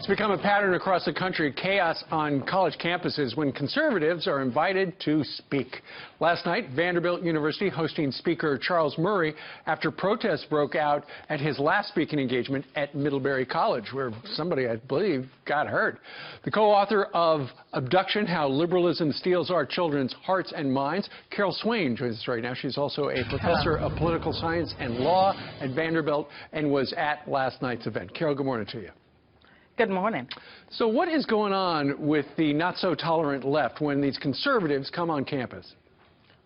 become a pattern across the country, chaos on college campuses when conservatives are invited to speak. Last night, Vanderbilt University hosting Speaker Charles Murray after protests broke out at his last speaking engagement at Middlebury College, where somebody, I believe, got hurt. The co-author of Abduction, How Liberalism Steals Our Children's Hearts and Minds, Carol Swain, joins us right now. She's also a professor of political science and law at Vanderbilt and was at last night's event. Carol, good morning to you. Good morning. So what is going on with the not-so-tolerant left when these conservatives come on campus?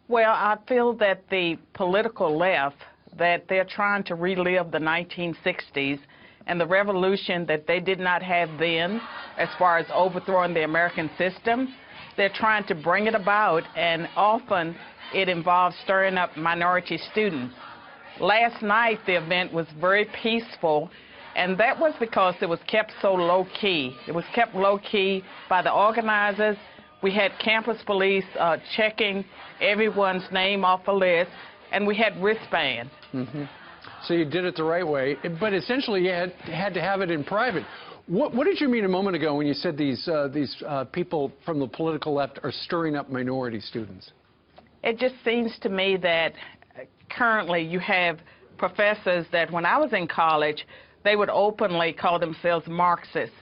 Well, I feel that the political left, that they're trying to relive the 1960s and the revolution that they did not have then as far as overthrowing the American system. They're trying to bring it about, and often it involves stirring up minority students. Last night, the event was very peaceful, and that was because it was kept so low-key. It was kept low-key by the organizers. We had campus police checking everyone's name off a list, and we had wristbands. Mm-hmm. So you did it the right way, but essentially you had to have it in private. What did you mean a moment ago when you said these people from the political left are stirring up minority students? It just seems to me that currently you have professors that when I was in college, they would openly call themselves Marxists.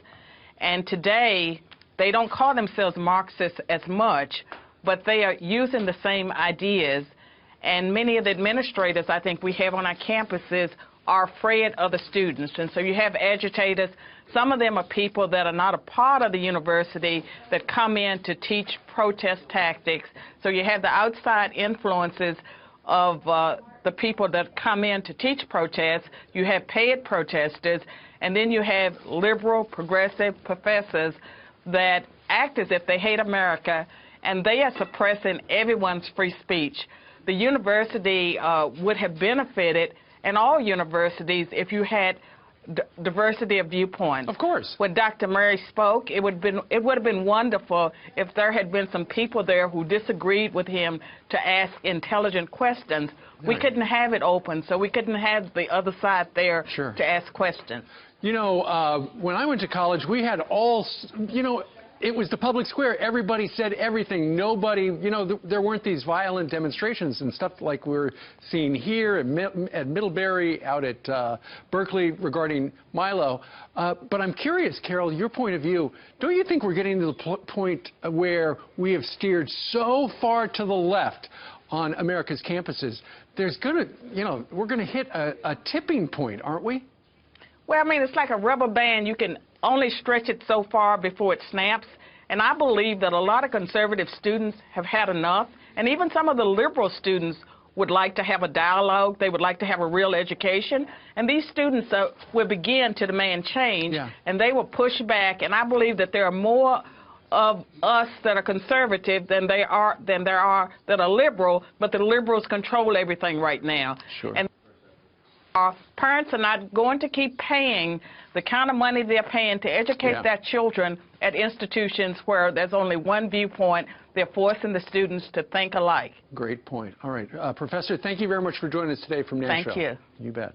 And today, they don't call themselves Marxists as much, but they are using the same ideas. And many of the administrators I think we have on our campuses are afraid of the students. And so you have agitators. Some of them are people that are not a part of the university that come in to teach protest tactics. So you have the outside influences of the people that come in to teach protests. You have paid protesters, and then you have liberal, progressive professors that act as if they hate America, and they are suppressing everyone's free speech. The university would have benefited, and all universities, if you had diversity of viewpoints. Of course. When Dr. Murray spoke, it would have been wonderful if there had been some people there who disagreed with him to ask intelligent questions. Right. We couldn't have it open, so we couldn't have the other side there to ask questions. You know, when I went to college, we had it was the public square. Everybody said everything. Nobody, there weren't these violent demonstrations and stuff like we're seeing here at Middlebury, out at Berkeley regarding Milo. But I'm curious, Carol, your point of view. Don't you think we're getting to the point where we have steered so far to the left on America's campuses? There's we're going to hit a tipping point, aren't we? Well, I mean, it's like a rubber band. You can only stretch it so far before it snaps. And I believe that a lot of conservative students have had enough. And even some of the liberal students would like to have a dialogue. They would like to have a real education. And these students will begin to demand change. Yeah. And they will push back. And I believe that there are more of us that are conservative than there are that are liberal. But the liberals control everything right now. Sure. And our parents are not going to keep paying the kind of money they're paying to educate their children at institutions where there's only one viewpoint. They're forcing the students to think alike. Great point. All right. Professor, thank you very much for joining us today from Nashville. Thank you. You bet.